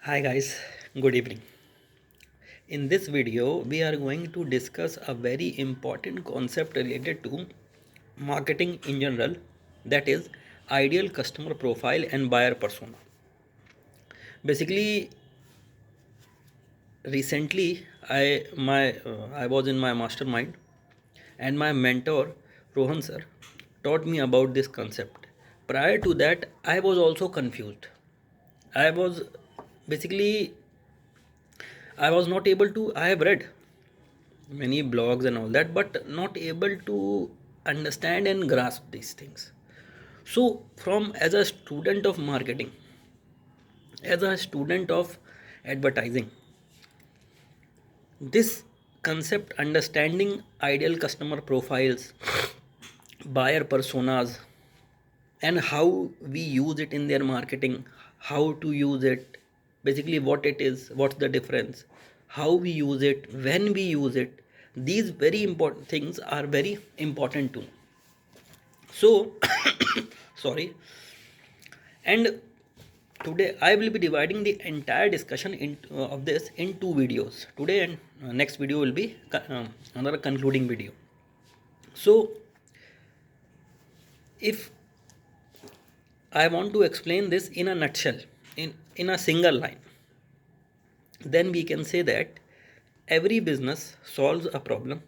Hi guys, good evening. In this video, we are going to discuss a very important concept related to marketing in general, that is ideal customer profile and buyer persona. Basically, recently I was in my mastermind and my mentor Rohan sir taught me about this concept. Prior to that, I was also confused. I was basically I was not able to. I have read many blogs and all that, but not able to understand and grasp these things. So, from as a student of marketing, as a student of advertising, this concept understanding ideal customer profiles, buyer personas, and how we use it in their marketing, how to use it, basically what it is, what's the difference, how we use it, when we use it, these very important things are very important too. So sorry. And today I will be dividing the entire discussion of this in two videos. Today and next video will be another concluding video. So if I want to explain this in a nutshell, in a single line, then we can say that every business solves a problem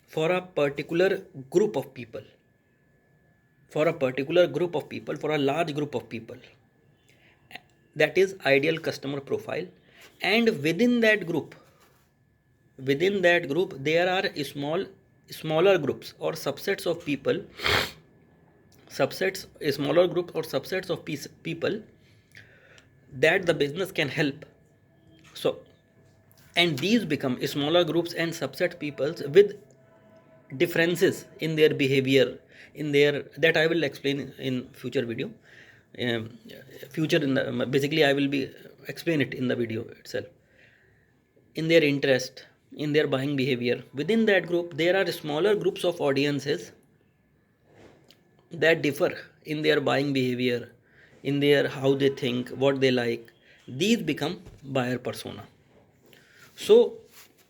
for a particular group of people, for a particular group of people, for a large group of people. That is ideal customer profile. And within that group, there are smaller groups or subsets of people, subsets, smaller groups or subsets of people that the business can help. So, and these become smaller groups and subset peoples with differences in their behavior, in their, that I will explain in future video. um, Future in the, basically I will be explain it in the video itself, in their interest, in their buying behavior. Within that group there are smaller groups of audiences that differ in their buying behavior, in their how they think, what they like. These become buyer persona. So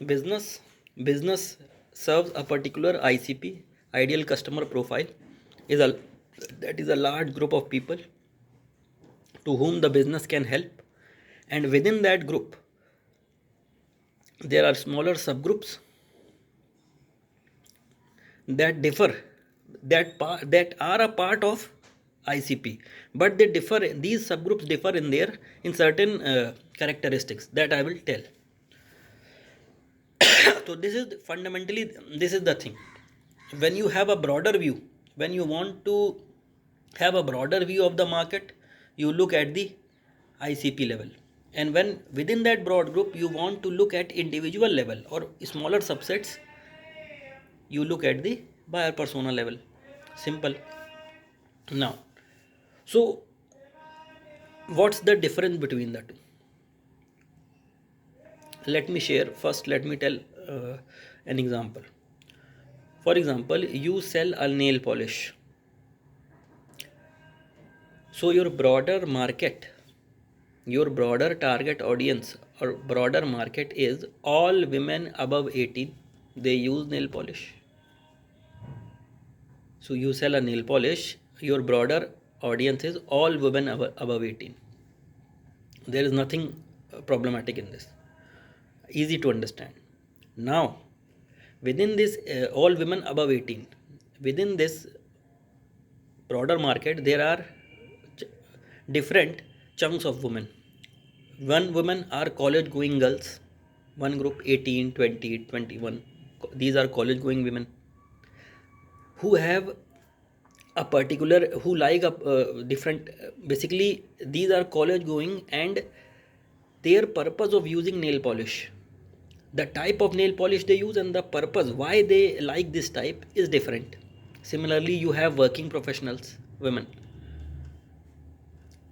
business serves a particular ICP, ideal customer profile, is a that is a large group of people to whom the business can help. And within that group there are smaller subgroups that differ, that are a part of ICP, but they differ. These subgroups differ in their, in certain characteristics that I will tell. So this is fundamentally, this is the thing. When you have a broader view, when you want to have a broader view of the market, you look at the ICP level. And when within that broad group you want to look at individual level or smaller subsets, you look at the buyer persona level. Simple. Now, so what's the difference between the two? Let me share first, let me tell an example. For example, you sell a nail polish. So your broader market, your broader target audience or broader market is all women above 18. They use nail polish. So you sell a nail polish, your broader audience is all women above 18. There is nothing problematic in this. Easy to understand. Now, within this all women above 18, within this broader market, there are different chunks of women. One women are college going girls, one group 18, 20, 21. These are college going women who have a particular, who like a different, basically these are college going, and their purpose of using nail polish, the type of nail polish they use and the purpose why they like this type is different. Similarly, you have working professionals, women,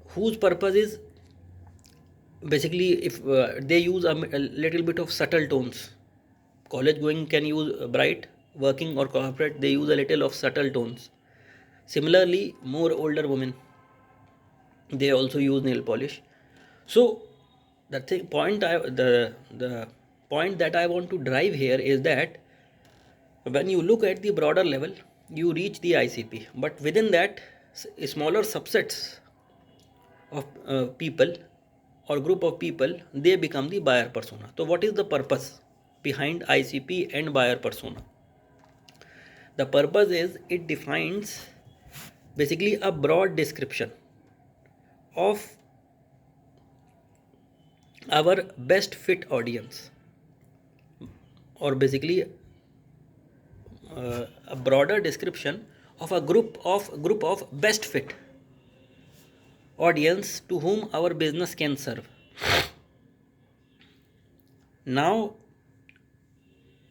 whose purpose is basically, if they use a little bit of subtle tones. College going can use bright, working or corporate they use a little of subtle tones. Similarly, more older women, they also use nail polish. So The point that I want to drive here is that when you look at the broader level, you reach the ICP, but within that, smaller subsets of people or group of people, they become the buyer persona. So what is the purpose behind ICP and buyer persona? The purpose is it defines basically a broad description of our best fit audience, or basically a broader description of a group of best fit audience to whom our business can serve. Now,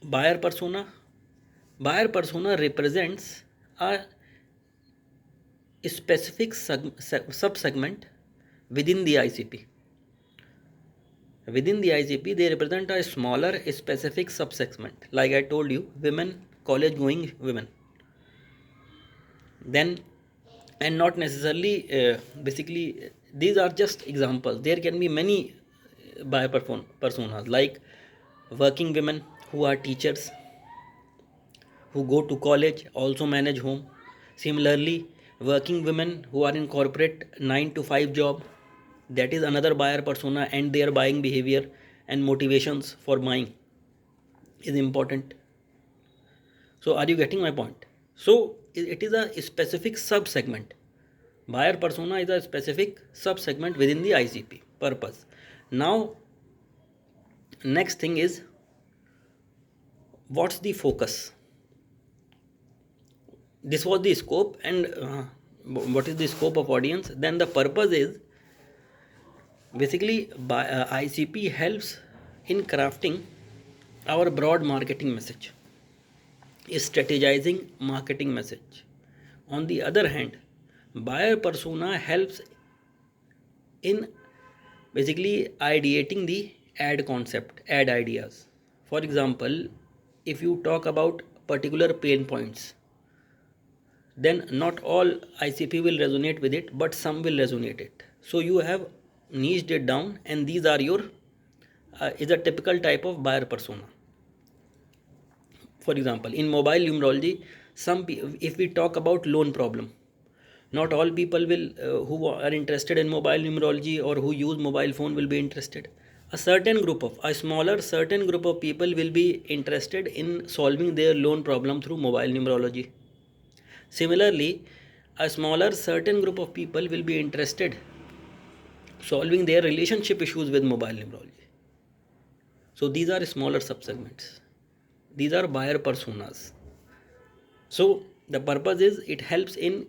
buyer persona. Buyer persona represents a specific sub-segment within the ICP. Within the ICP, they represent a smaller specific subsegment. Like I told you, women, college going women. Then, and not necessarily, basically, these are just examples. There can be many buyer personas, like working women who are teachers, who go to college, also manage home. Similarly, working women who are in corporate 9 to 5 job, that is another buyer persona, and their buying behavior and motivations for buying is important. So, are you getting my point? So, it is a specific sub segment. Buyer persona is a specific sub segment within the ICP purpose. Now, next thing is, what's the focus? This was the scope, and what is the scope of audience? Then the purpose is basically ICP helps in crafting our broad marketing message, is strategizing marketing message. On the other hand, buyer persona helps in basically ideating the ad concept, ad ideas. For example, if you talk about particular pain points, then not all ICP will resonate with it, but some will resonate it. So you have niched it down, and these are your is a typical type of buyer persona. For example, in mobile numerology, if we talk about loan problem, not all people will who are interested in mobile numerology or who use mobile phone will be interested. A smaller certain group of people will be interested in solving their loan problem through mobile numerology. Similarly, a smaller certain group of people will be interested solving their relationship issues with mobile numerology. So these are smaller subsegments. These are buyer personas. So the purpose is it helps in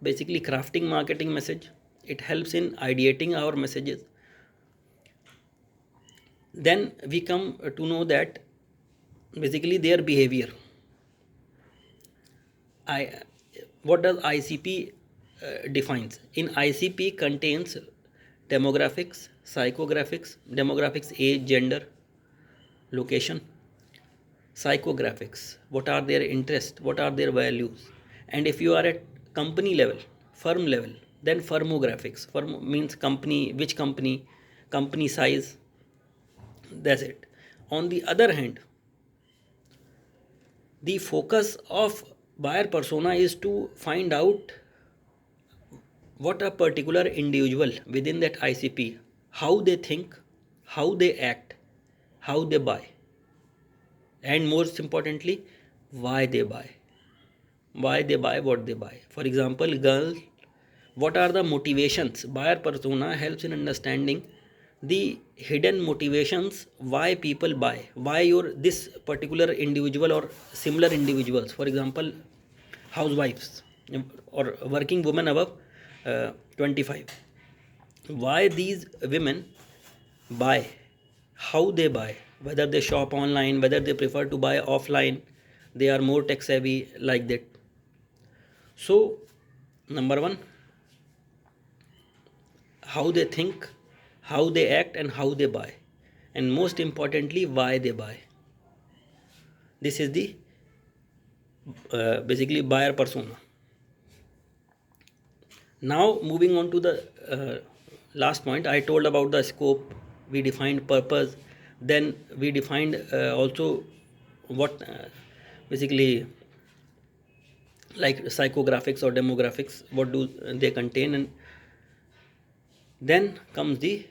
basically crafting marketing message. It helps in ideating our messages. Then we come to know that basically their behavior. I what does ICP defines? In ICP contains demographics, psychographics, demographics, age, gender, location, psychographics, what are their interests, what are their values, and if you are at company level, firm level, then firmographics. Firm means company, which company, company size, that's it. On the other hand, the focus of buyer persona is to find out what a particular individual within that ICP, how they think, how they act, how they buy, and most importantly, why they buy. Why they buy what they buy. For example, girls, what are the motivations? Buyer persona helps in understanding the hidden motivations why people buy, why your this particular individual or similar individuals, for example, housewives or working women above 25, why these women buy, how they buy, whether they shop online, whether they prefer to buy offline, they are more tech savvy, like that. So number one, how they think, how they act, and how they buy, and most importantly, why they buy. This is the basically buyer persona. Now moving on to the last point I told about the scope, we defined purpose, then we defined also what basically like psychographics or demographics, what do they contain, and then comes the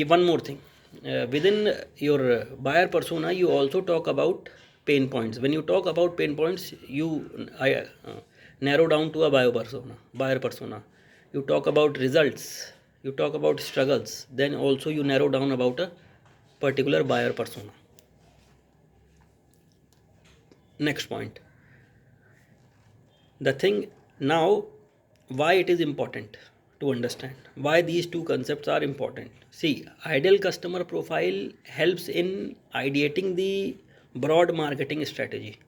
one more thing. Within your buyer persona, you also talk about pain points. When you talk about pain points, narrow down to a buyer persona. You talk about results. You talk about struggles. Then also you narrow down about a particular buyer persona. Next point. The thing now, why it is important to understand why these two concepts are important. See, ideal customer profile helps in ideating the broad marketing strategy,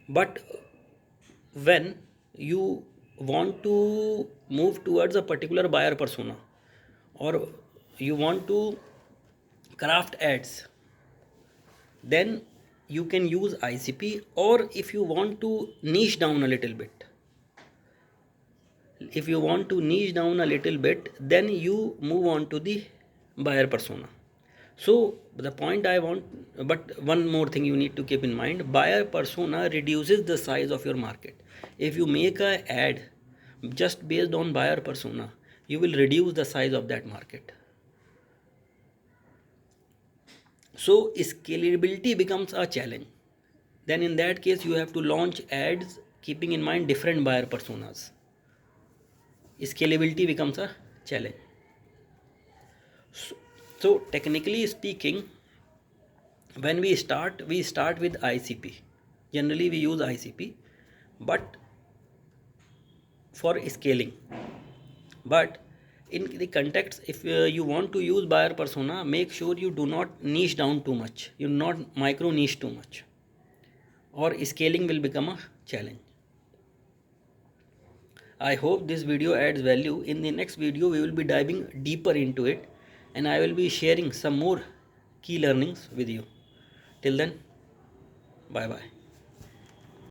but when you want to move towards a particular buyer persona, or you want to craft ads, then you can use ICP, or if you want to niche down a little bit, then you move on to the buyer persona. So the point I want, but one more thing you need to keep in mind, buyer persona reduces the size of your market. If you make a ad just based on buyer persona, you will reduce the size of that market. So scalability becomes a challenge. Then in that case you have to launch ads keeping in mind different buyer personas. Scalability becomes a challenge. So technically speaking, when we start with ICP. Generally we use ICP, but for scaling. But in the context, if you want to use buyer persona, make sure you do not niche down too much. You not micro niche too much, or scaling will become a challenge. I hope this video adds value. In the next video, we will be diving deeper into it, and I will be sharing some more key learnings with you. Till then, bye bye.